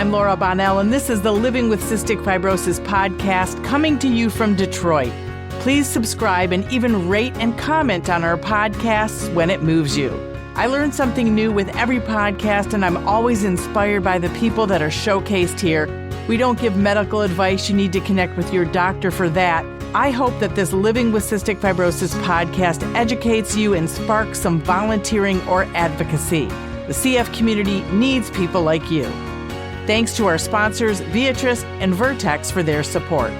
I'm Laura Bonnell, and this is the Living with Cystic Fibrosis podcast coming to you from Detroit. Please subscribe and even rate and comment on our podcasts when it moves you. I learn something new with every podcast, and I'm always inspired by the people that are showcased here. We don't give medical advice. You need to connect with your doctor for that. I hope that this Living with Cystic Fibrosis podcast educates you and sparks some volunteering or advocacy. The CF community needs people like you. Thanks to our sponsors, Viatris and Vertex, for their support.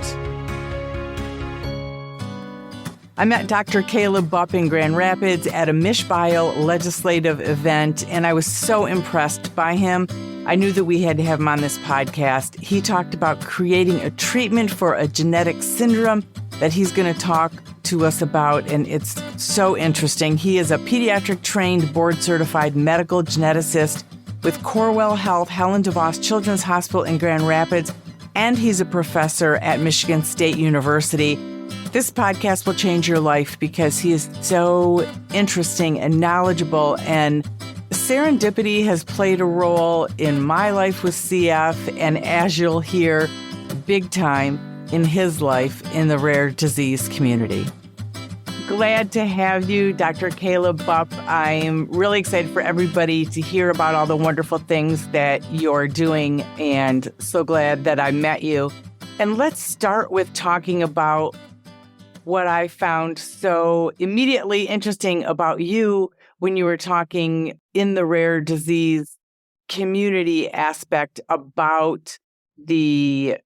I met Dr. Caleb Bupp in Grand Rapids at a MichiBio legislative event, and I was so impressed by him. I knew that we had to have him on this podcast. He talked about creating a treatment for a genetic syndrome that he's going to talk to us about, and it's so interesting. He is a pediatric trained board-certified medical geneticist with Corewell Health, Helen, DeVos Children's Hospital in Grand Rapids, and he's a professor at Michigan State University. This podcast will change your life because he is so interesting and knowledgeable, and serendipity has played a role in my life with CF, and as you'll hear, big time in his life in the rare disease community. Glad to have you, Dr. Caleb Bupp. I'm really excited for everybody to hear about all the wonderful things that you're doing, and so glad that I met you. And let's start with talking about what I found so immediately interesting about you when you were talking in the rare disease community aspect about the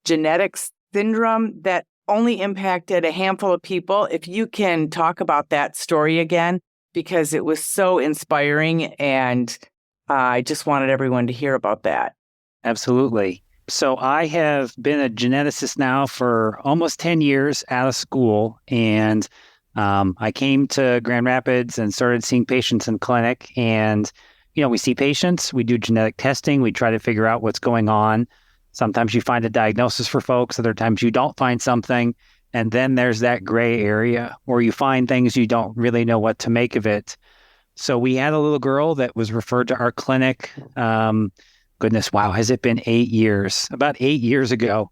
genetic syndrome that only impacted a handful of people. If you can talk about that story again, because it was so inspiring, and I just wanted everyone to hear about that. Absolutely. So I have been a geneticist now for almost 10 years out of school, and I came to Grand Rapids and started seeing patients in clinic. And, we see patients, we do genetic testing, we try to figure out what's going on. Sometimes you find a diagnosis for folks, other times you don't find something. And then there's that gray area where you find things you don't really know what to make of it. So we had a little girl that was referred to our clinic. Goodness, wow, has it been 8 years? About 8 years ago.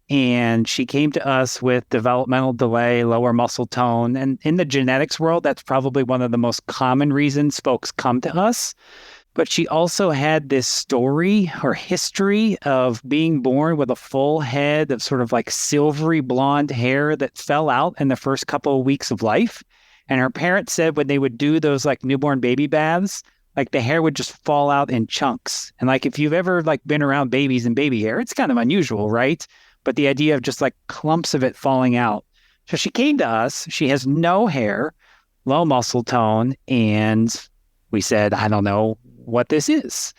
And she came to us with developmental delay, lower muscle tone. And in the genetics world, that's probably one of the most common reasons folks come to us. But she also had this story or history of being born with a full head of sort of like silvery blonde hair that fell out in the first couple of weeks of life. And her parents said when they would do those like newborn baby baths, like the hair would just fall out in chunks. And like if you've ever like been around babies and baby hair, it's kind of unusual, right? But the idea of just like clumps of it falling out. So she came to us. She has no hair, low muscle tone, and we said, I don't know what this is.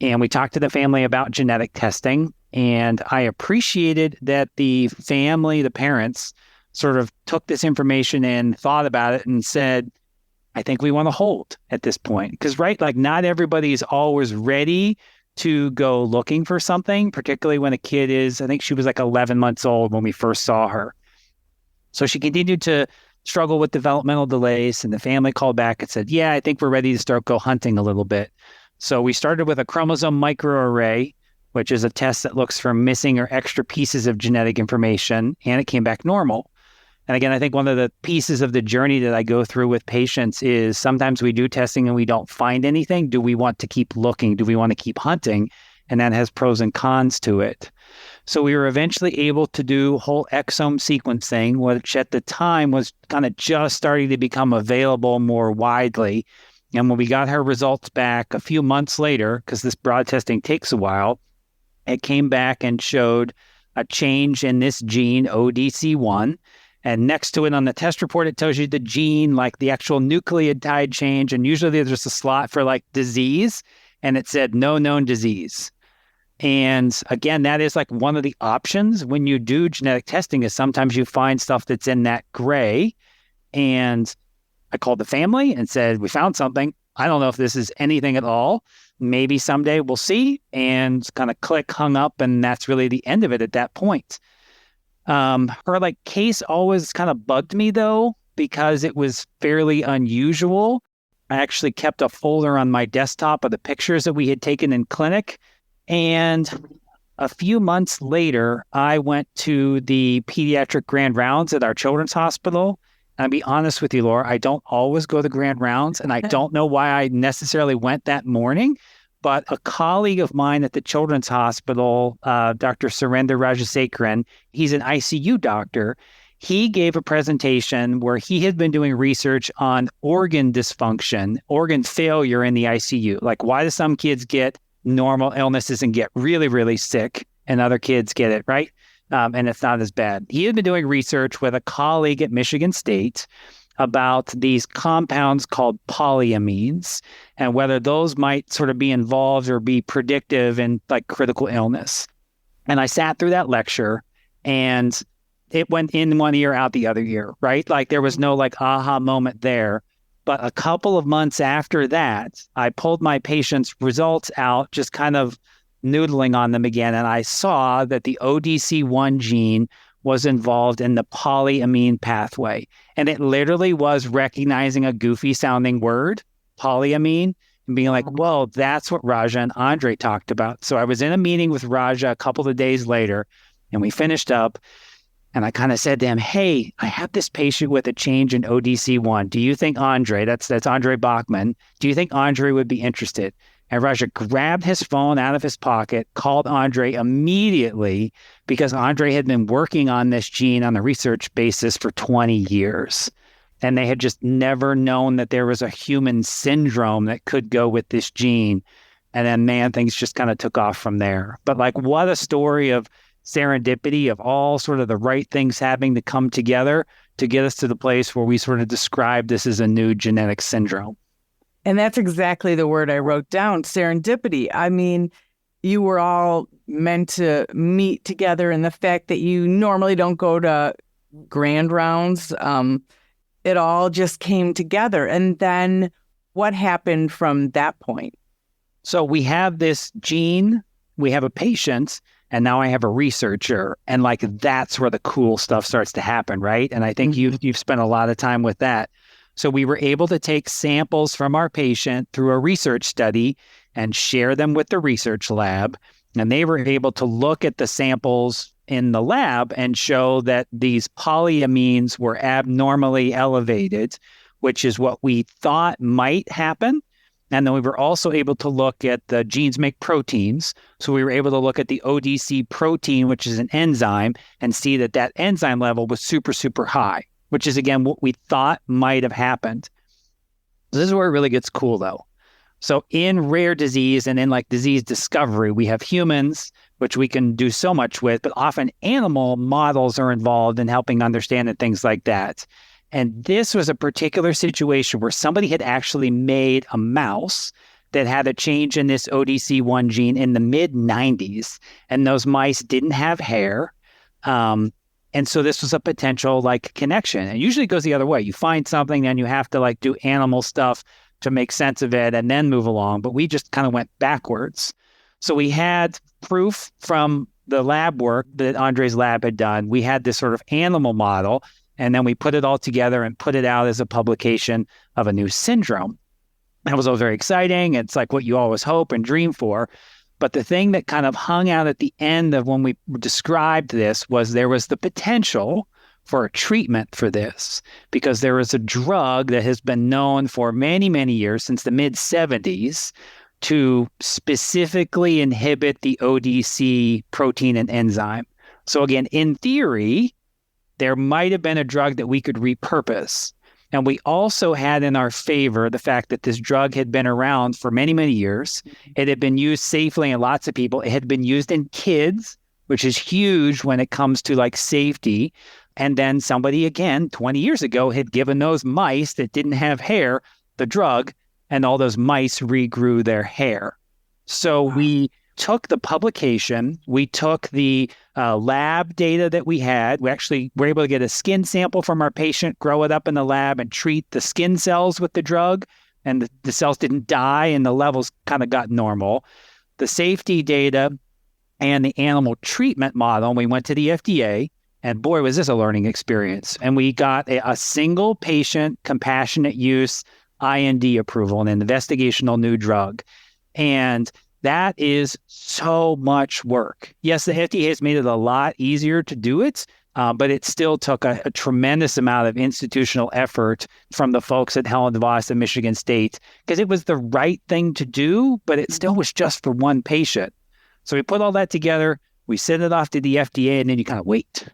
And we talked to the family about genetic testing, and I appreciated that the family, the parents, sort of took this information and thought about it and said, I think we want to hold at this point. Because, right, like not everybody is always ready to go looking for something, particularly when a kid is, I think she was like 11 months old when we first saw her. So she continued to struggle with developmental delays, and the family called back and said, yeah, I think we're ready to start go hunting a little bit. So we started with a chromosome microarray, which is a test that looks for missing or extra pieces of genetic information, and it came back normal. And again, I think one of the pieces of the journey that I go through with patients is sometimes we do testing and we don't find anything. Do we want to keep looking? Do we want to keep hunting? And that has pros and cons to it. So we were eventually able to do whole exome sequencing, which at the time was kind of just starting to become available more widely. And when we got her results back a few months later, because this broad testing takes a while, it came back and showed a change in this gene, ODC1. And next to it on the test report, it tells you the gene, like the actual nucleotide change. And usually there's just a slot for like disease. And it said no known disease. And again, that is like one of the options when you do genetic testing is sometimes you find stuff that's in that gray. And I called the family and said, we found something. I don't know if this is anything at all. Maybe someday we'll see. And kind of click, hung up. And that's really the end of it at that point. Her like case always kind of bugged me though, because it was fairly unusual. I actually kept a folder on my desktop of the pictures that we had taken in clinic. And a few months later, I went to the pediatric grand rounds at our children's hospital. And I'll be honest with you, Laura, I don't always go to grand rounds, and I don't know why I necessarily went that morning. But a colleague of mine at the children's hospital, Dr. Surendra Rajasekharan, he's an ICU doctor. He gave a presentation where he had been doing research on organ dysfunction, organ failure in the ICU. Like, why do some kids get normal illnesses and get really, really sick, and other kids get it, right? And it's not as bad. He had been doing research with a colleague at Michigan State about these compounds called polyamines and whether those might sort of be involved or be predictive in like critical illness. And I sat through that lecture, and it went in one ear, out the other ear, right? Like there was no like aha moment there. But a couple of months after that, I pulled my patient's results out, just kind of noodling on them again. And I saw that the ODC1 gene was involved in the polyamine pathway. And it literally was recognizing a goofy sounding word, polyamine, and being like, whoa, that's what Raja and Andre talked about. So I was in a meeting with Raja a couple of days later, and we finished up. And I kind of said to him, hey, I have this patient with a change in ODC1. Do you think Andre, that's Andre Bachman, do you think Andre would be interested? And Raja grabbed his phone out of his pocket, called Andre immediately, because Andre had been working on this gene on a research basis for 20 years. And they had just never known that there was a human syndrome that could go with this gene. And then, man, things just kind of took off from there. But like, what a story of serendipity, of all sort of the right things having to come together to get us to the place where we sort of describe this as a new genetic syndrome. And that's exactly the word I wrote down, serendipity. I mean, you were all meant to meet together, and the fact that you normally don't go to grand rounds, it all just came together. And then what happened from that point? So we have this gene, we have a patient, and now I have a researcher. And like, that's where the cool stuff starts to happen, right? And I think you've spent a lot of time with that. So we were able to take samples from our patient through a research study and share them with the research lab. And they were able to look at the samples in the lab and show that these polyamines were abnormally elevated, which is what we thought might happen. And then we were also able to look at the genes make proteins. So we were able to look at the ODC protein, which is an enzyme, and see that that enzyme level was super, super high, which is, again, what we thought might have happened. This is where it really gets cool, though. So in rare disease and in like disease discovery, we have humans, which we can do so much with, but often animal models are involved in helping understand and things like that. And this was a particular situation where somebody had actually made a mouse that had a change in this ODC1 gene in the mid-90s, and those mice didn't have hair. And so this was a potential like connection. And usually it goes the other way. You find something, then you have to like do animal stuff to make sense of it and then move along. But we just kind of went backwards. So we had proof from the lab work that Andre's lab had done. We had this sort of animal model, and then we put it all together and put it out as a publication of a new syndrome. That was all very exciting. It's like what you always hope and dream for. But the thing that kind of hung out at the end of when we described this was there was the potential for a treatment for this, because there is a drug that has been known for many, many years, since the mid-70s, to specifically inhibit the ODC protein and enzyme. So again, in theory, there might have been a drug that we could repurpose. And we also had in our favor the fact that this drug had been around for many, many years. It had been used safely in lots of people. It had been used in kids, which is huge when it comes to like safety. And then somebody, again, 20 years ago had given those mice that didn't have hair the drug, and all those mice regrew their hair. So we took the publication, we took the lab data that we had. We actually were able to get a skin sample from our patient, grow it up in the lab, and treat the skin cells with the drug. And the cells didn't die, and the levels kind of got normal. The safety data and the animal treatment model, we went to the FDA, and boy, was this a learning experience. And we got a single patient compassionate use IND approval, an investigational new drug. And That is so much work. Yes, the FDA has made it a lot easier to do it, but it still took a tremendous amount of institutional effort from the folks at Helen, DeVos, and Michigan State, because it was the right thing to do, but it still was just for one patient. So we put all that together, we send it off to the FDA, and then you kind of wait.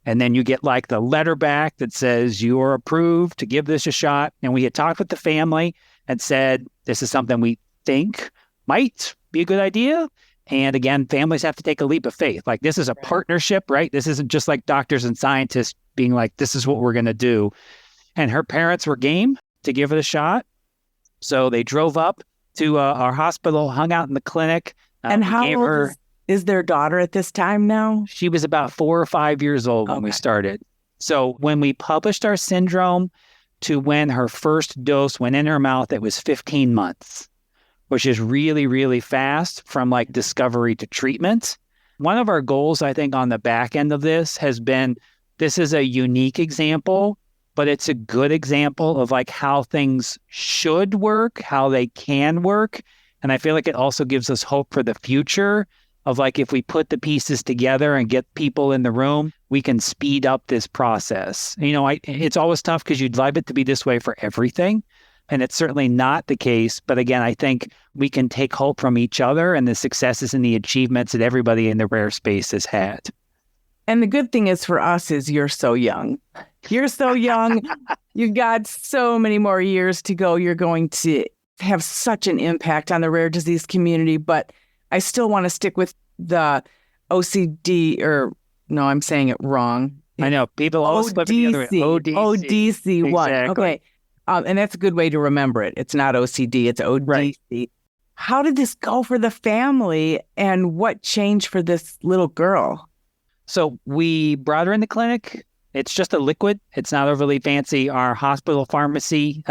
And then you get like the letter back that says you are approved to give this a shot. And we had talked with the family and said, this is something we think might be a good idea. And again, families have to take a leap of faith. Like, this is a partnership, right? This isn't just like doctors and scientists being like, this is what we're going to do. And her parents were game to give it a shot. So they drove up to our hospital, hung out in the clinic. And how old is their daughter at this time now? She was about 4 or 5 years old when we started. So when we published our syndrome to when her first dose went in her mouth, it was 15 months. Which is really, really fast from like discovery to treatment. One of our goals, I think, on the back end of this has been, this is a unique example, but it's a good example of like how things should work, how they can work. And I feel like it also gives us hope for the future of like, if we put the pieces together and get people in the room, we can speed up this process. It's always tough because you'd love it to be this way for everything. And it's certainly not the case. But again, I think we can take hope from each other and the successes and the achievements that everybody in the rare space has had. And the good thing is for us is you're so young. You're so young. You've got so many more years to go. You're going to have such an impact on the rare disease community. But I still want to stick with the OCD, or no, I'm saying it wrong. I know. People always slip the other way. ODC one. Exactly. Okay. And that's a good way to remember it. It's not OCD, it's ODC. Right. How did this go for the family, and what changed for this little girl? So we brought her in the clinic. It's just a liquid. It's not overly fancy. Our hospital pharmacy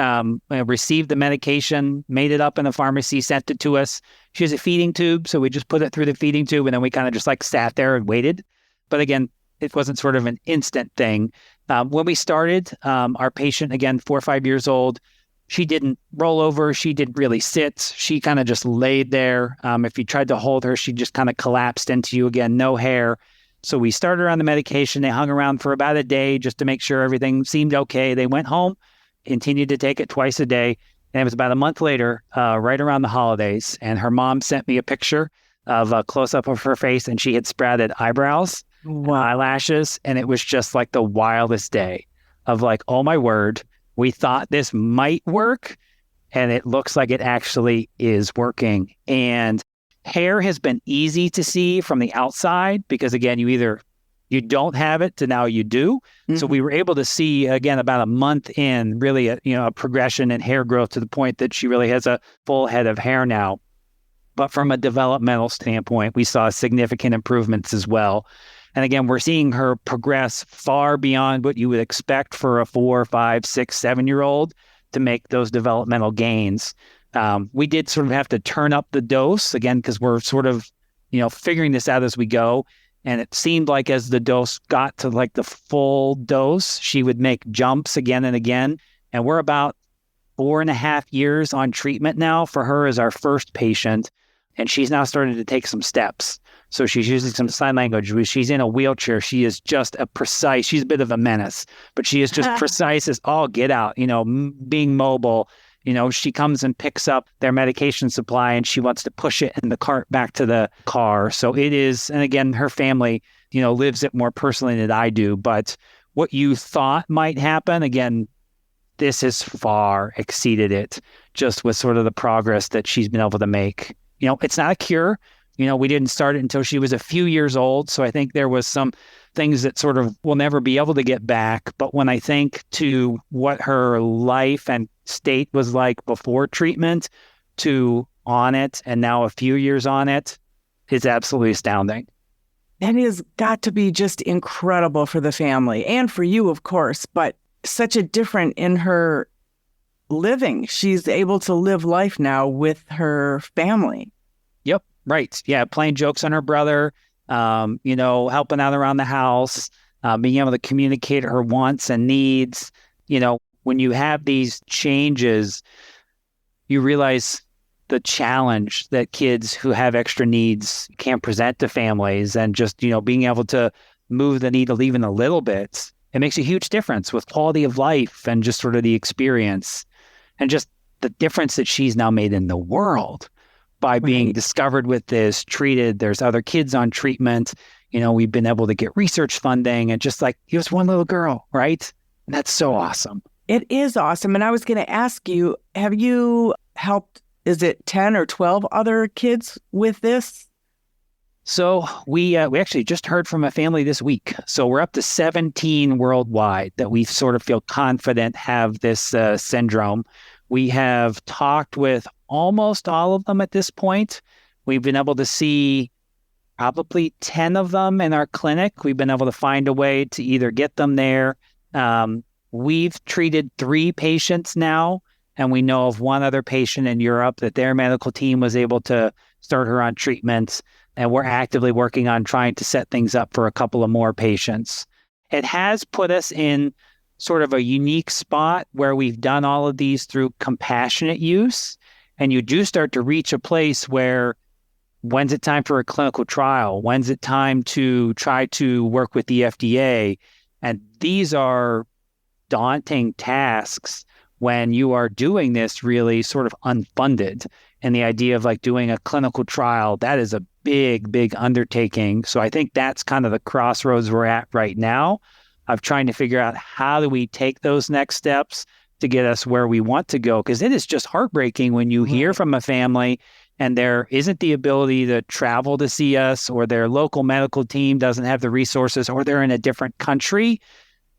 received the medication, made it up in the pharmacy, sent it to us. She has a feeding tube, so we just put it through the feeding tube, and then we kind of just like sat there and waited. But again, it wasn't sort of an instant thing. When we started, our patient, again, 4 or 5 years old, she didn't roll over. She didn't really sit. She kind of just laid there. If you tried to hold her, she just kind of collapsed into you again, no hair. So we started her on the medication. They hung around for about a day just to make sure everything seemed okay. They went home, continued to take it twice a day. And it was about a month later, right around the holidays. And her mom sent me a picture of a close-up of her face, and she had sprouted eyebrows. Wow. Eyelashes, and it was just like the wildest day of like, oh my word, we thought this might work, and it looks like it actually is working. And hair has been easy to see from the outside because, again, you don't have it to now you do. Mm-hmm. So we were able to see, again, about a month in, really a progression in hair growth to the point that she really has a full head of hair now. But from a developmental standpoint, we saw significant improvements as well. And again, we're seeing her progress far beyond what you would expect for a 4, 5, 6, 7-year-old to make those developmental gains. We did sort of have to turn up the dose again, because we're sort of, figuring this out as we go. And it seemed like as the dose got to like the full dose, she would make jumps again and again. And we're about 4.5 years on treatment now for her as our first patient. And she's now starting to take some steps. So she's using some sign language. She's in a wheelchair. She is just she's a bit of a menace, but she is just precise as all get out, being mobile. She comes and picks up their medication supply and she wants to push it in the cart back to the car. So it is, and again, her family, lives it more personally than I do. But what you thought might happen, again, this has far exceeded it just with sort of the progress that she's been able to make. It's not a cure. We didn't start it until she was a few years old. So I think there was some things that sort of will never be able to get back. But when I think to what her life and state was like before treatment to on it and now a few years on it, it's absolutely astounding. That has got to be just incredible for the family and for you, of course, but such a different in her living. She's able to live life now with her family. Yep. Right. Yeah. Playing jokes on her brother, helping out around the house, being able to communicate her wants and needs. When you have these changes, you realize the challenge that kids who have extra needs can present to families, and just, being able to move the needle even a little bit, it makes a huge difference with quality of life and just sort of the experience and just the difference that she's now made in the world by being discovered with this, treated. There's other kids on treatment. We've been able to get research funding, and just like, it was one little girl, right? And that's so awesome. It is awesome. And I was going to ask you, have you helped, is it 10 or 12 other kids with this? So we actually just heard from a family this week. So we're up to 17 worldwide that we sort of feel confident have this syndrome. We have talked with almost all of them at this point. We've been able to see probably 10 of them in our clinic. We've been able to find a way to either get them there. We've treated 3 patients now, and we know of one other patient in Europe that their medical team was able to start her on treatment. And we're actively working on trying to set things up for a couple of more patients. It has put us in sort of a unique spot where we've done all of these through compassionate use. And you do start to reach a place where, when's it time for a clinical trial? When's it time to try to work with the FDA? And these are daunting tasks when you are doing this really sort of unfunded. And the idea of like doing a clinical trial, that is a big, big undertaking. So I think that's kind of the crossroads we're at right now, of trying to figure out how do we take those next steps to get us where we want to go. Because it is just heartbreaking when you hear from a family and there isn't the ability to travel to see us, or their local medical team doesn't have the resources, or they're in a different country.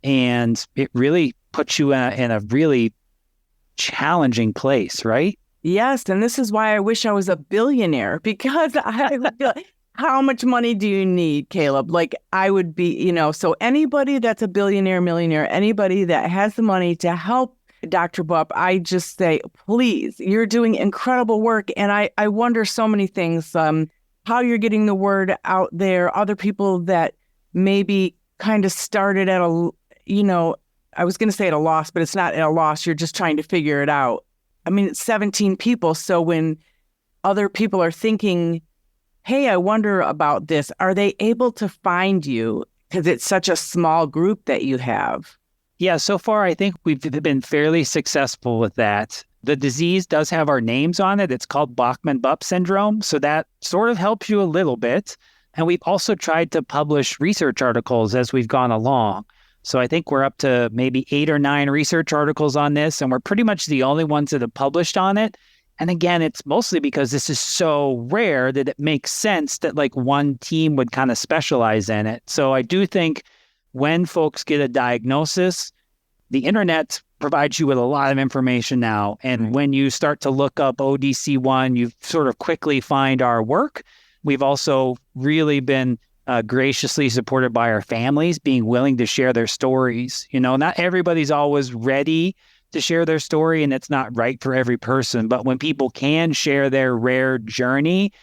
And it really puts you in a really challenging place, right? Yes, and this is why I wish I was a billionaire, because I would be like, how much money do you need, Caleb? Like, I would be, so anybody that's a billionaire, millionaire, anybody that has the money to help Dr. Bupp, I just say, please, you're doing incredible work. And I wonder so many things, how you're getting the word out there, other people that maybe kind of started at a, I was going to say at a loss, but it's not at a loss. You're just trying to figure it out. I mean, it's 17 people. So when other people are thinking, hey, I wonder about this, are they able to find you? Because it's such a small group that you have. Yeah, so far, I think we've been fairly successful with that. The disease does have our names on it. It's called Bachman-Bupp syndrome. So that sort of helps you a little bit. And we've also tried to publish research articles as we've gone along. So I think we're up to maybe 8 or 9 research articles on this, and we're pretty much the only ones that have published on it. And again, it's mostly because this is so rare that it makes sense that like one team would kind of specialize in it. So I do think when folks get a diagnosis, the internet provides you with a lot of information now. And when you start to look up ODC1, you sort of quickly find our work. We've also really been graciously supported by our families being willing to share their stories. Not everybody's always ready to share their story, and it's not right for every person. But when people can share their rare journey,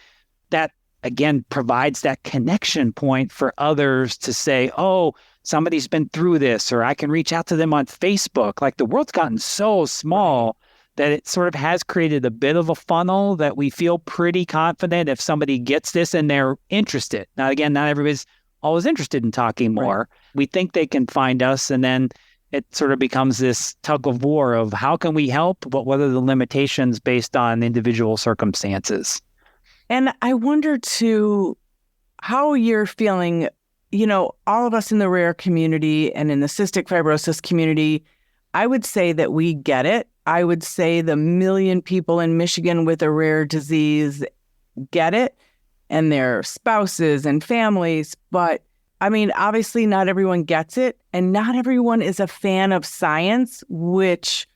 that again provides that connection point for others to say, oh, somebody's been through this, or I can reach out to them on Facebook. Like, the world's gotten so small that it sort of has created a bit of a funnel that we feel pretty confident if somebody gets this and they're interested. Now, again, not everybody's always interested in talking more. Right. We think they can find us, and then it sort of becomes this tug of war of how can we help, but what are the limitations based on individual circumstances? And I wonder, too, how you're feeling. All of us in the rare community and in the cystic fibrosis community, I would say that we get it. I would say the 1 million people in Michigan with a rare disease get it, and their spouses and families. But I mean, obviously not everyone gets it, and not everyone is a fan of science, which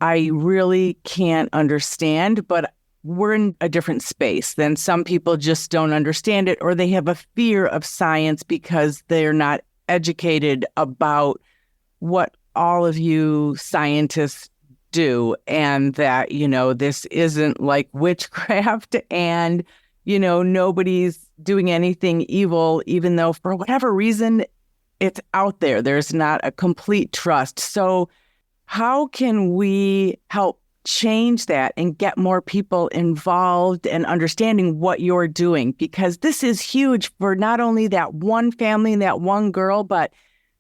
I really can't understand. But we're in a different space than some people just don't understand it, or they have a fear of science because they're not educated about what all of you scientists do, and that, this isn't like witchcraft, and, nobody's doing anything evil, even though for whatever reason it's out there. There's not a complete trust. So how can we help change that and get more people involved and understanding what you're doing? Because this is huge for not only that one family and that one girl, but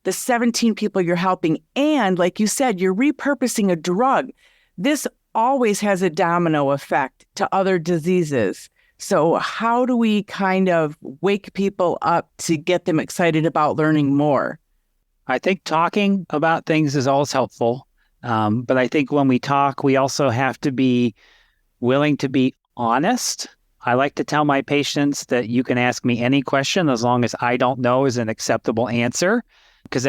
the 17 people you're helping. And like you said, you're repurposing a drug. This always has a domino effect to other diseases. So how do we kind of wake people up to get them excited about learning more? I think talking about things is always helpful. But I think when we talk, we also have to be willing to be honest. I like to tell my patients that you can ask me any question as long as I don't know is an acceptable answer, because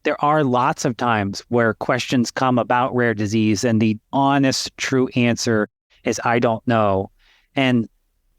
there are lots of times where questions come about rare disease and the honest, true answer is I don't know. And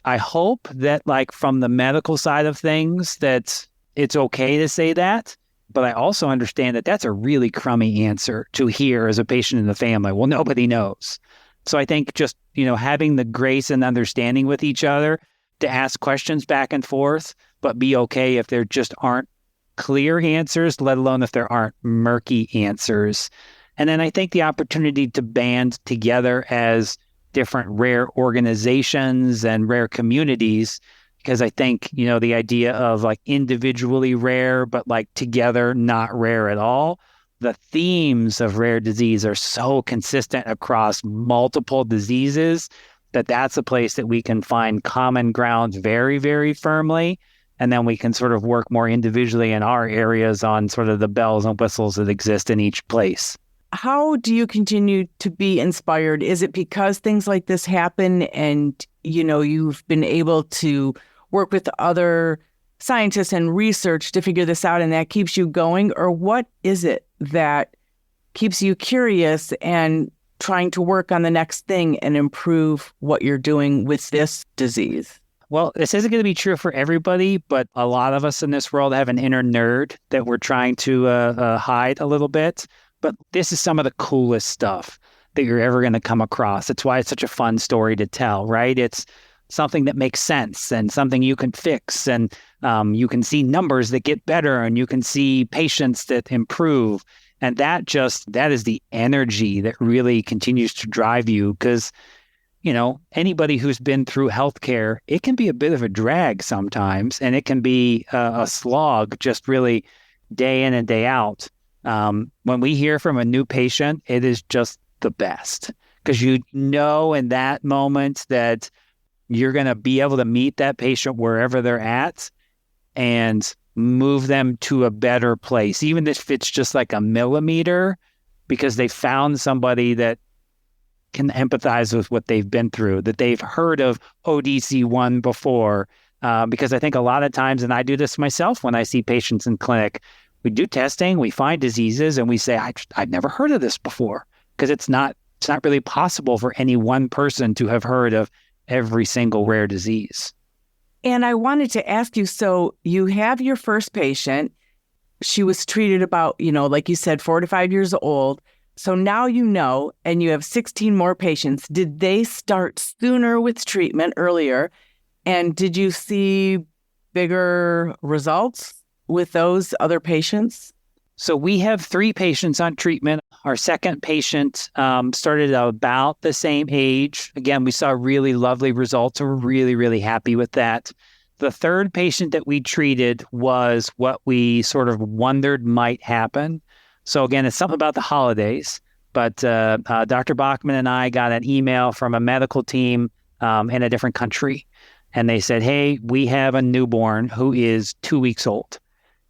I hope that like from the medical side of things, that it's okay to say that. But I also understand that that's a really crummy answer to hear as a patient in the family. Well, nobody knows. So I think just, having the grace and understanding with each other to ask questions back and forth, but be okay if there just aren't clear answers, let alone if there aren't murky answers. And then I think the opportunity to band together as different rare organizations and rare communities, because I think, the idea of like individually rare, but like together not rare at all. The themes of rare disease are so consistent across multiple diseases that that's a place that we can find common ground very, very firmly. And then we can sort of work more individually in our areas on sort of the bells and whistles that exist in each place. How do you continue to be inspired? Is it because things like this happen and, you've been able to work with other scientists and research to figure this out and that keeps you going? Or what is it that keeps you curious and trying to work on the next thing and improve what you're doing with this disease? Well, this isn't going to be true for everybody, but a lot of us in this world have an inner nerd that we're trying to hide a little bit. But this is some of the coolest stuff that you're ever going to come across. That's why it's such a fun story to tell, right? It's something that makes sense and something you can fix, and you can see numbers that get better and you can see patients that improve. And that is the energy that really continues to drive you, because, anybody who's been through healthcare, it can be a bit of a drag sometimes, and it can be a slog just really day in and day out. When we hear from a new patient, it is just the best, because in that moment that you're going to be able to meet that patient wherever they're at and move them to a better place, even if it's just like a millimeter, because they found somebody that can empathize with what they've been through, that they've heard of ODC1 before. Because I think a lot of times, and I do this myself when I see patients in clinic, we do testing, we find diseases, and we say, I've never heard of this before, because it's not really possible for any one person to have heard of every single rare disease. And I wanted to ask you, so you have your first patient. She was treated about, like you said, 4 to 5 years old. So now and you have 16 more patients. Did they start sooner with treatment earlier? And did you see bigger results with those other patients? So we have 3 patients on treatment. Our second patient started about the same age. Again, we saw really lovely results, and we're really, really happy with that. The third patient that we treated was what we sort of wondered might happen. So again, it's something about the holidays, but Dr. Bachman and I got an email from a medical team in a different country. And they said, hey, we have a newborn who is 2 weeks old.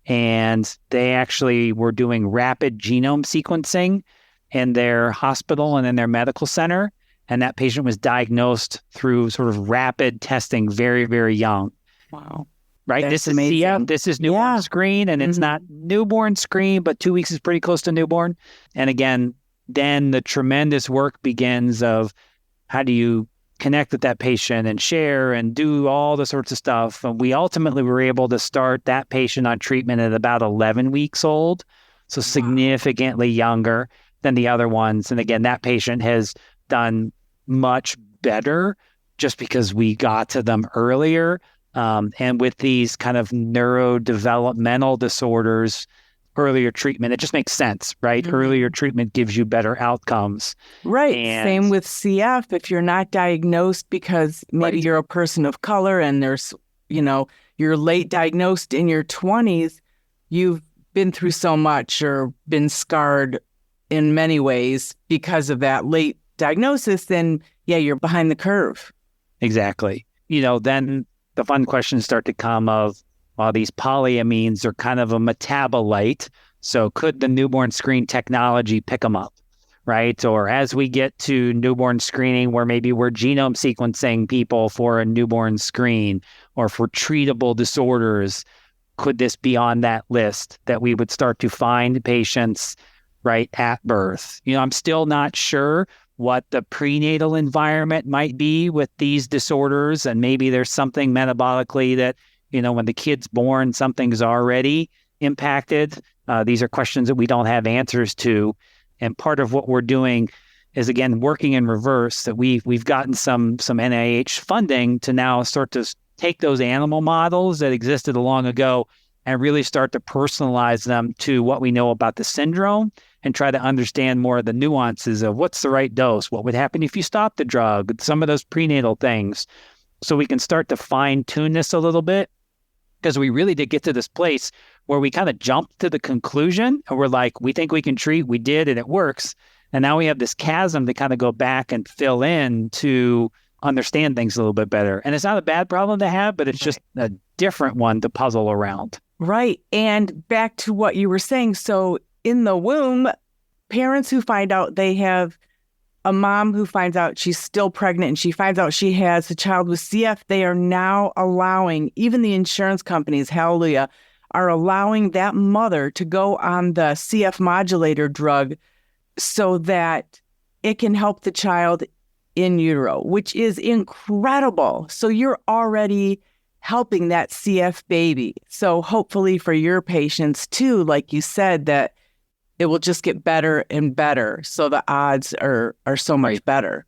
And they actually were doing rapid genome sequencing in their hospital and in their medical center. And that patient was diagnosed through sort of rapid testing very, very young. Wow. Right? That's This is amazing. this is newborn screen, and it's not newborn screen, but 2 weeks is pretty close to newborn. And again, then the tremendous work begins of how do you connect with that patient and share and do all the sorts of stuff. And we ultimately were able to start that patient on treatment at about 11 weeks old, so significantly younger than the other ones. And again, that patient has done much better just because we got to them earlier. And with these kind of neurodevelopmental disorders, earlier treatment. It just makes sense, right? Mm-hmm. Earlier treatment gives you better outcomes. Right. And same with CF. If you're not diagnosed because maybe right. you're a person of color and there's, you're late diagnosed in your 20s, you've been through so much or been scarred in many ways because of that late diagnosis, then yeah, you're behind the curve. Exactly. Then the fun questions start to come of, well, these polyamines are kind of a metabolite. So could the newborn screen technology pick them up, right? Or as we get to newborn screening, where maybe we're genome sequencing people for a newborn screen or for treatable disorders, could this be on that list that we would start to find patients right at birth? I'm still not sure what the prenatal environment might be with these disorders. And maybe there's something metabolically that, when the kid's born, something's already impacted. These are questions that we don't have answers to. And part of what we're doing is, again, working in reverse, that we've gotten some NIH funding to now start to take those animal models that existed long ago and really start to personalize them to what we know about the syndrome and try to understand more of the nuances of what's the right dose, what would happen if you stop the drug, some of those prenatal things. So we can start to fine tune this a little bit, because we really did get to this place where we kind of jumped to the conclusion and we're like, we think we can treat, we did, and it works. And now we have this chasm to kind of go back and fill in to understand things a little bit better. And it's not a bad problem to have, but it's just a different one to puzzle around. Right. And back to what you were saying. So in the womb, parents who find out they have a mom who finds out she's still pregnant and she finds out she has a child with CF, they are now allowing, even the insurance companies, hallelujah, are allowing that mother to go on the CF modulator drug so that it can help the child in utero, which is incredible. So you're already helping that CF baby. So hopefully for your patients too, like you said, that it will just get better and better. So the odds are so much better.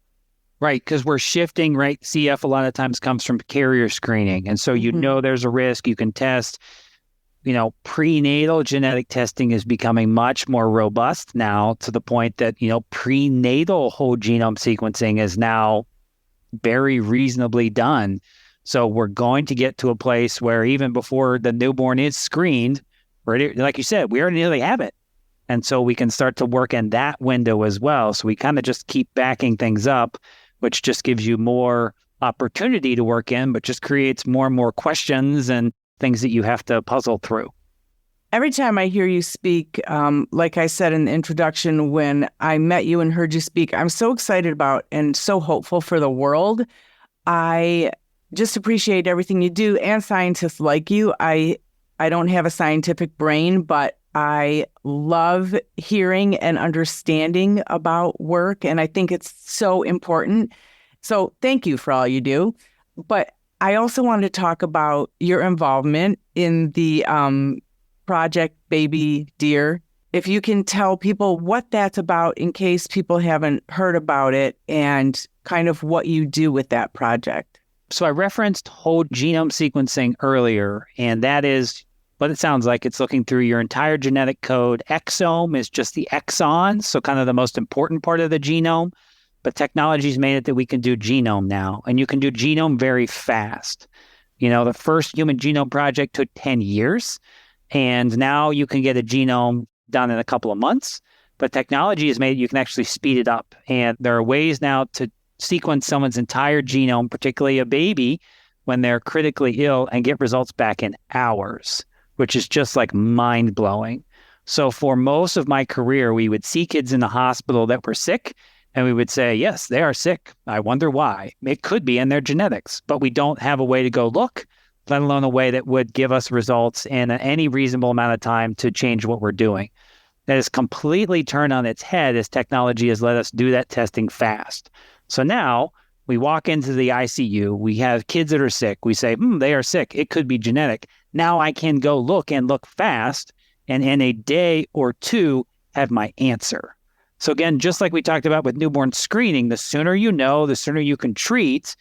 Right, because we're shifting, right? CF a lot of times comes from carrier screening. And so there's a risk, you can test. Prenatal genetic testing is becoming much more robust now, to the point that, prenatal whole genome sequencing is now very reasonably done. So we're going to get to a place where even before the newborn is screened, like you said, we already nearly have it. And so we can start to work in that window as well. So we kind of just keep backing things up, which just gives you more opportunity to work in, but just creates more and more questions and things that you have to puzzle through. Every time I hear you speak, like I said in the introduction, when I met you and heard you speak, I'm so excited about and so hopeful for the world. I just appreciate everything you do, and scientists like you. I don't have a scientific brain, but I love hearing and understanding about work, and I think it's so important. So thank you for all you do. But I also wanted to talk about your involvement in the Project Baby Deer. If you can tell people what that's about in case people haven't heard about it, and kind of what you do with that project. So I referenced whole genome sequencing earlier, and that is what it sounds like. It's looking through your entire genetic code. Exome is just the exon, so kind of the most important part of the genome. But technology's made it that we can do genome now, and you can do genome very fast. The first human genome project took 10 years, and now you can get a genome done in a couple of months. But technology has made it you can actually speed it up. And there are ways now to sequence someone's entire genome, particularly a baby, when they're critically ill, and get results back in hours, which is just like mind-blowing. So for most of my career, we would see kids in the hospital that were sick, and we would say, yes, they are sick. I wonder why. It could be in their genetics, but we don't have a way to go look, let alone a way that would give us results in any reasonable amount of time to change what we're doing. That is completely turned on its head as technology has let us do that testing fast. So now we walk into the ICU, we have kids that are sick. We say, they are sick. It could be genetic. Now I can go look fast, and in a day or two have my answer. So again, just like we talked about with newborn screening, the sooner you know, the sooner you can treat.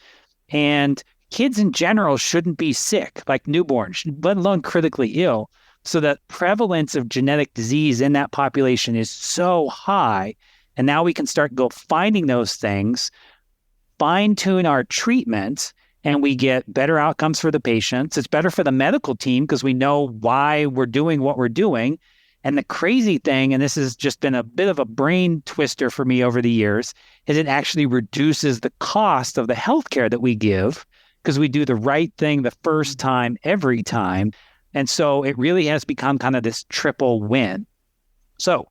And kids in general shouldn't be sick, like newborns, let alone critically ill. So the prevalence of genetic disease in that population is so high. And now we can start finding those things, fine-tune our treatment, and we get better outcomes for the patients. It's better for the medical team because we know why we're doing what we're doing. And the crazy thing, and this has just been a bit of a brain twister for me over the years, is it actually reduces the cost of the healthcare that we give because we do the right thing the first time, every time. And so it really has become kind of this triple win. So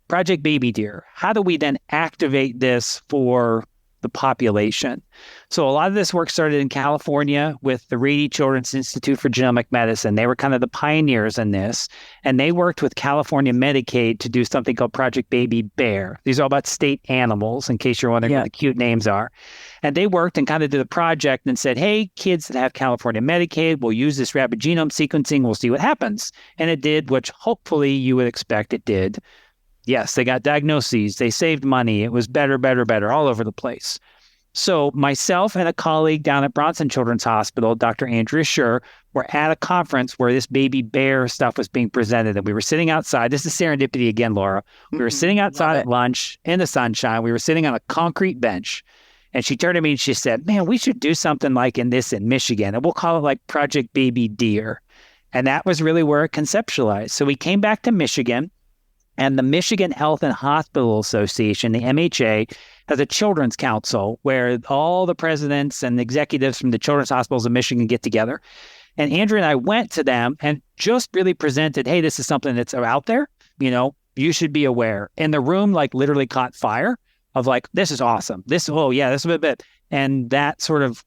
Project Baby Deer, how do we then activate this for the population? So a lot of this work started in California with the Rady Children's Institute for Genomic Medicine. They were kind of the pioneers in this, and they worked with California Medicaid to do something called Project Baby Bear. These are all about state animals, in case you're wondering what the cute names are. And they worked and kind of did a project and said, hey, kids that have California Medicaid, we'll use this rapid genome sequencing, we'll see what happens. And it did, which hopefully you would expect it did. Yes, they got diagnoses, they saved money, it was better, all over the place. So myself and a colleague down at Bronson Children's Hospital, Dr. Andrea Schur, were at a conference where this Baby Bear stuff was being presented. And we were sitting outside. This is serendipity again, Laura. We were sitting outside at lunch in the sunshine. We were sitting on a concrete bench. And she turned to me and she said, man, we should do something like in Michigan. And we'll call it like Project Baby Deer. And that was really where it conceptualized. So we came back to Michigan. And the Michigan Health and Hospital Association, the MHA, has a children's council where all the presidents and executives from the children's hospitals of Michigan get together. And Andrea and I went to them and just really presented, hey, this is something that's out there. You should be aware. And the room literally caught fire of this is awesome. This is a bit. And that sort of,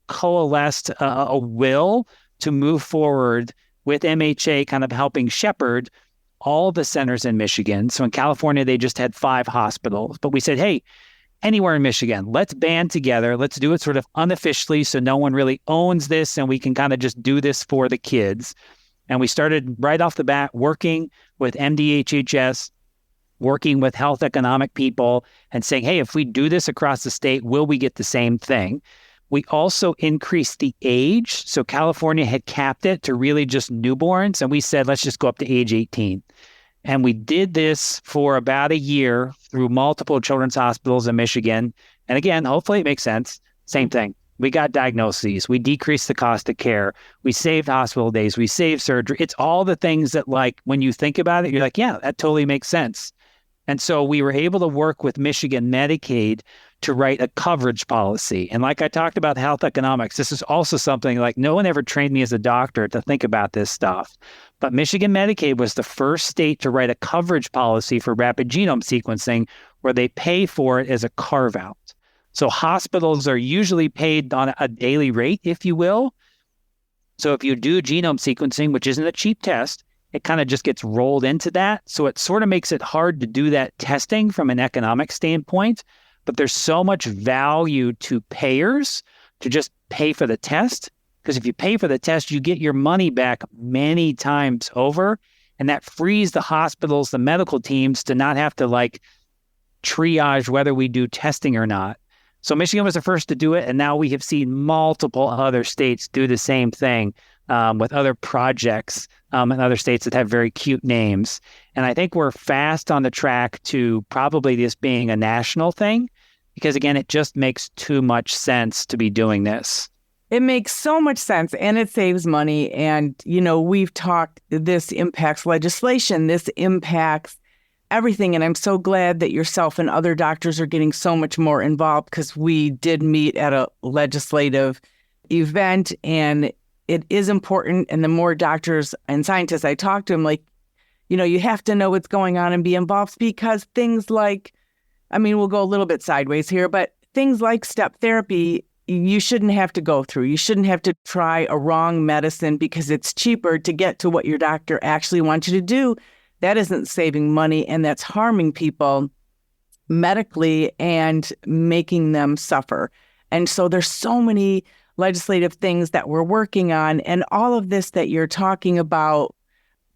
coalesced a will to move forward with MHA kind of helping shepherd all the centers in Michigan. So in California, they just had 5 hospitals. But we said, hey, anywhere in Michigan, let's band together. Let's do it sort of unofficially so no one really owns this and we can kind of just do this for the kids. And we started right off the bat working with MDHHS, working with health economic people and saying, hey, if we do this across the state, will we get the same thing? We also increased the age. So California had capped it to really just newborns. And we said, let's just go up to age 18. And we did this for about a year through multiple children's hospitals in Michigan. And again, hopefully it makes sense. Same thing. We got diagnoses. We decreased the cost of care. We saved hospital days. We saved surgery. It's all the things that when you think about it, you're like, yeah, that totally makes sense. And so we were able to work with Michigan Medicaid to write a coverage policy. And like I talked about health economics, this is also something no one ever trained me as a doctor to think about this stuff. But Michigan Medicaid was the first state to write a coverage policy for rapid genome sequencing where they pay for it as a carve-out. So hospitals are usually paid on a daily rate, if you will. So if you do genome sequencing, which isn't a cheap test, it kind of just gets rolled into that. So it sort of makes it hard to do that testing from an economic standpoint. But there's so much value to payers to just pay for the test. Because if you pay for the test, you get your money back many times over. And that frees the hospitals, the medical teams to not have to triage whether we do testing or not. So Michigan was the first to do it. And now we have seen multiple other states do the same thing with other projects in other states that have very cute names. And I think we're fast on the track to probably this being a national thing, because again, it just makes too much sense to be doing this. It makes so much sense and it saves money. And, we've talked, this impacts legislation, this impacts everything. And I'm so glad that yourself and other doctors are getting so much more involved, because we did meet at a legislative event and it is important. And the more doctors and scientists I talk to, them, you have to know what's going on and be involved, because things we'll go a little bit sideways here, but things like step therapy, you shouldn't have to go through. You shouldn't have to try a wrong medicine because it's cheaper to get to what your doctor actually wants you to do. That isn't saving money, and that's harming people medically and making them suffer. And so there's so many legislative things that we're working on, and all of this that you're talking about,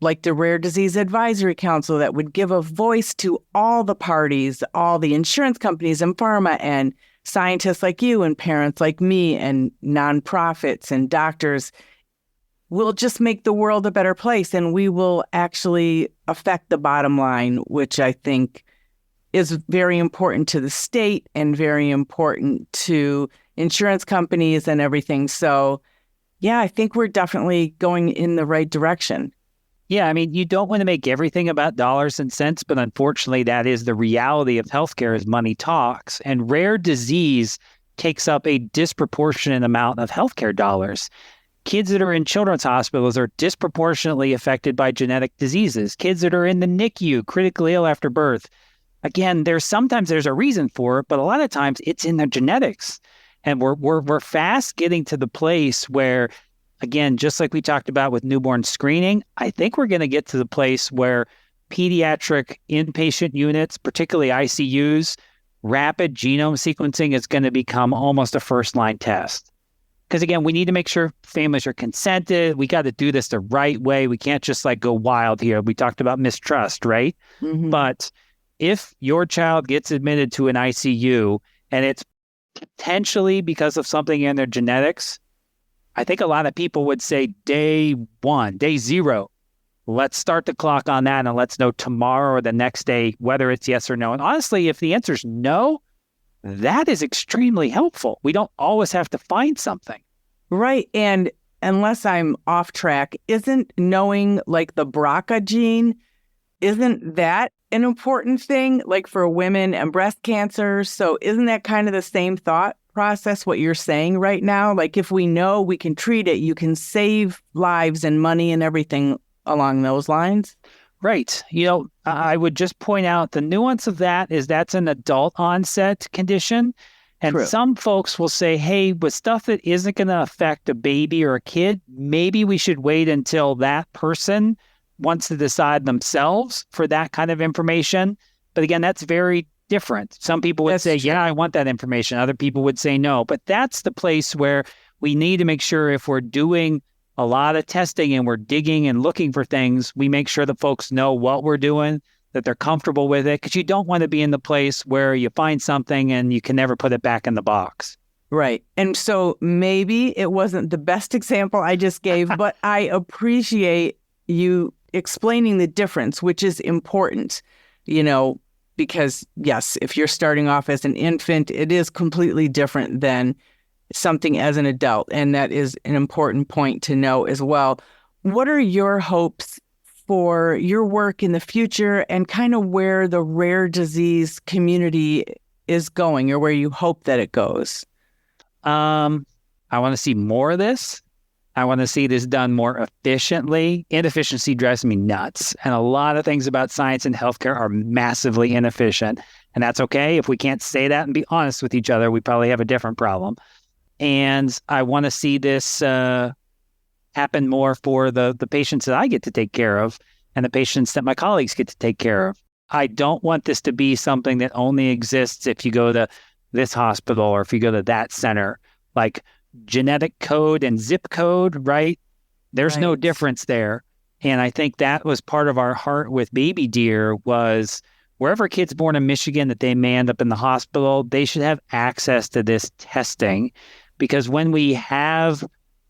like the Rare Disease Advisory Council that would give a voice to all the parties, all the insurance companies and pharma and scientists like you and parents like me and nonprofits and doctors. we'll just make the world a better place, and we will actually affect the bottom line, which I think is very important to the state and very important to insurance companies and everything. So, yeah, I think we're definitely going in the right direction. Yeah, I mean, you don't want to make everything about dollars and cents, but unfortunately, that is the reality of healthcare as money talks. And rare disease takes up a disproportionate amount of healthcare dollars. Kids that are in children's hospitals are disproportionately affected by genetic diseases. Kids that are in the NICU, critically ill after birth. Again, sometimes there's a reason for it, but a lot of times it's in the genetics. And we're fast getting to the place where, again, just like we talked about with newborn screening, I think we're going to get to the place where pediatric inpatient units, particularly ICUs, rapid genome sequencing is going to become almost a first-line test. Because again, we need to make sure families are consented. We got to do this the right way. We can't just go wild here. We talked about mistrust, right? Mm-hmm. But if your child gets admitted to an ICU and it's potentially because of something in their genetics, I think a lot of people would say day 1, day 0, let's start the clock on that and let's know tomorrow or the next day whether it's yes or no. And honestly, if the answer is no, that is extremely helpful. We don't always have to find something. Right. And unless I'm off track, isn't knowing the BRCA gene, isn't that an important thing for women and breast cancer? So isn't that kind of the same thought process, what you're saying right now? If we know we can treat it, you can save lives and money and everything along those lines? Right. I would just point out the nuance of that is that's an adult onset condition. And True. Some folks will say, hey, with stuff that isn't going to affect a baby or a kid, maybe we should wait until that person wants to decide themselves for that kind of information. But again, that's very different. Some people would say, yeah, I want that information. Other people would say no. But that's the place where we need to make sure if we're doing a lot of testing and we're digging and looking for things, we make sure that folks know what we're doing, that they're comfortable with it, because you don't want to be in the place where you find something and you can never put it back in the box. Right. And so maybe it wasn't the best example I just gave, but I appreciate you explaining the difference, which is important, because yes, if you're starting off as an infant, it is completely different than something as an adult. And that is an important point to know as well. What are your hopes for your work in the future and kind of where the rare disease community is going, or where you hope that it goes? I want to see more of this. I want to see this done more efficiently. Inefficiency drives me nuts. And a lot of things about science and healthcare are massively inefficient. And that's okay. If we can't say that and be honest with each other, we probably have a different problem. And I want to see this happen more for the patients that I get to take care of and the patients that my colleagues get to take care of. I don't want this to be something that only exists if you go to this hospital or if you go to that center. Genetic code and zip code, right? There's no difference there. And I think that was part of our heart with Baby Deer was wherever a kid's born in Michigan that they may end up in the hospital, they should have access to this testing. Because when we have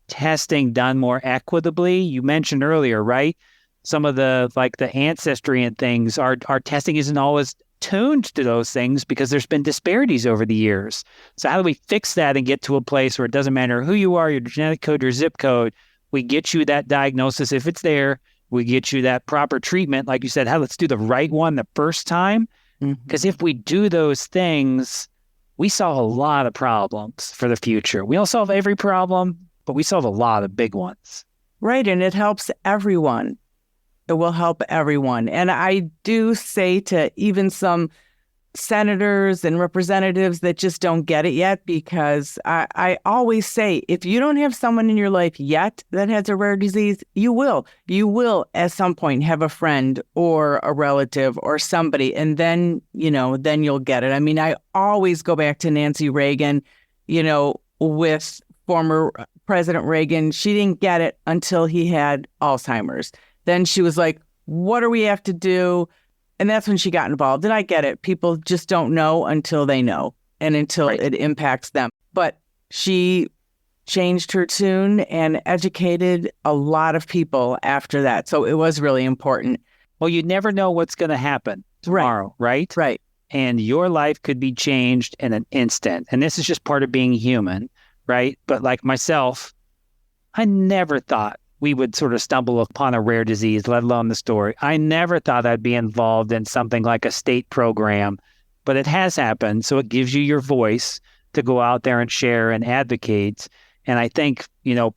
testing done more equitably, you mentioned earlier, right? Some of the the ancestry and things, our testing isn't always tuned to those things because there's been disparities over the years. So how do we fix that and get to a place where it doesn't matter who you are, your genetic code, your zip code, we get you that diagnosis if it's there, we get you that proper treatment. Like you said, let's do the right one the first time. Because if we do those things, we solve a lot of problems for the future. We don't solve every problem, but we solve a lot of big ones. Right. And it helps everyone. It will help everyone. And I do say to even some senators and representatives that just don't get it yet, because I always say, if you don't have someone in your life yet that has a rare disease, you will. You will at some point have a friend or a relative or somebody, and then you'll get it. I mean, I always go back to Nancy Reagan, with former President Reagan. She didn't get it until he had Alzheimer's. Then she was like, what do we have to do? And that's when she got involved. And I get it. People just don't know until they know and until it impacts them. But she changed her tune and educated a lot of people after that. So it was really important. Well, you never know what's going to happen tomorrow, right? Right. And your life could be changed in an instant. And this is just part of being human, right? But like myself, I never thought we would sort of stumble upon a rare disease, let alone the story. I never thought I'd be involved in something like a state program, but it has happened. So it gives you your voice to go out there and share and advocate. And I think,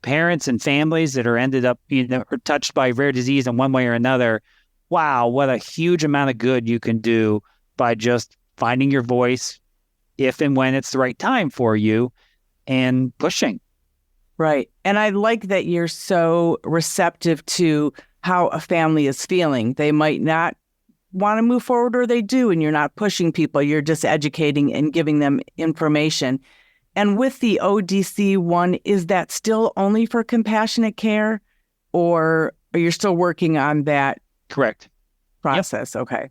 parents and families that are ended up, or touched by rare disease in one way or another, wow, what a huge amount of good you can do by just finding your voice if and when it's the right time for you and pushing. Right. And I like that you're so receptive to how a family is feeling. They might not want to move forward, or they do, and you're not pushing people. You're just educating and giving them information. And with the ODC one, is that still only for compassionate care, or are you still working on that? Correct. Process? Yep. Okay.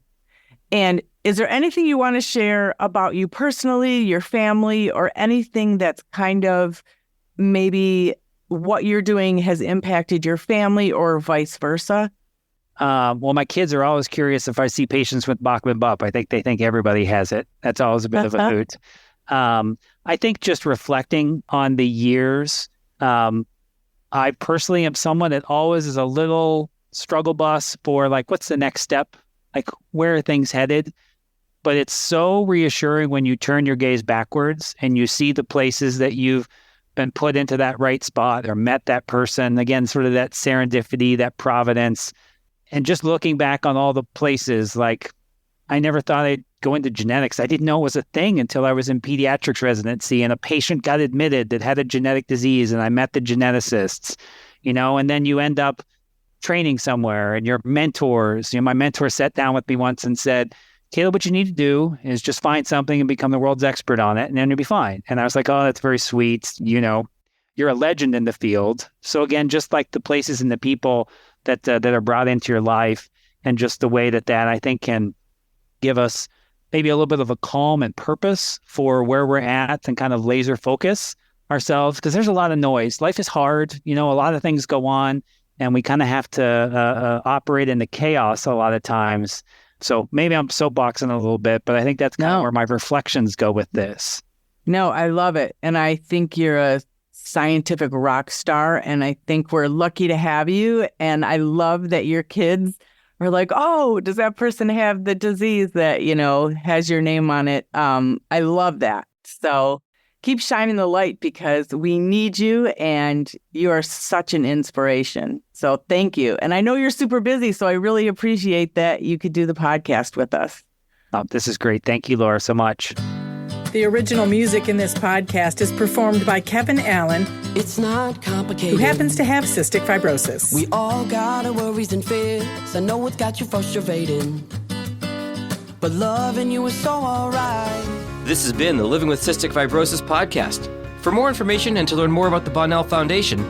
And is there anything you want to share about you personally, your family, or anything that's kind of maybe what you're doing has impacted your family or vice versa? Well, my kids are always curious if I see patients with Bachman Bupp. I think they think everybody has it. That's always a bit of a hoot. I think just reflecting on the years, I personally am someone that always is a little struggle bus for like, what's the next step? Like, where are things headed? But it's so reassuring when you turn your gaze backwards and you see the places that you've been put into that right spot or met that person. Again, sort of that serendipity, that providence. And just looking back on all the places, like I never thought I'd go into genetics. I didn't know it was a thing until I was in pediatrics residency and a patient got admitted that had a genetic disease and I met the geneticists, and then you end up training somewhere and your mentors, my mentor sat down with me once and said, Caleb, what you need to do is just find something and become the world's expert on it, and then you'll be fine. And I was like, oh, that's very sweet. You're a legend in the field. So again, just like the places and the people that are brought into your life, and just the way that I think can give us maybe a little bit of a calm and purpose for where we're at and kind of laser focus ourselves, because there's a lot of noise. Life is hard. A lot of things go on, and we kind of have to operate in the chaos a lot of times. So maybe I'm soapboxing a little bit, but I think that's kind of where my reflections go with this. No, I love it. And I think you're a scientific rock star, and I think we're lucky to have you. And I love that your kids are like, oh, does that person have the disease that, has your name on it? I love that. So keep shining the light, because we need you and you are such an inspiration. So thank you. And I know you're super busy, so I really appreciate that you could do the podcast with us. Oh, this is great. Thank you, Laura, so much. The original music in this podcast is performed by Kevin Allen. It's not complicated. Who happens to have cystic fibrosis. We all got our worries and fears. I know it's got you frustrating, but loving you is so alright. This has been the Living with Cystic Fibrosis podcast. For more information and to learn more about the Bonnell Foundation,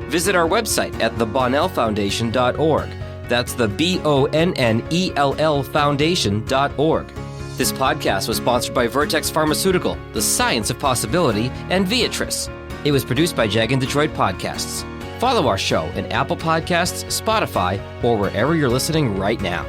visit our website at thebonnellfoundation.org. That's the BONNELL Foundation.org. This podcast was sponsored by Vertex Pharmaceutical, The Science of Possibility, and Viatris. It was produced by Jag and Detroit Podcasts. Follow our show in Apple Podcasts, Spotify, or wherever you're listening right now.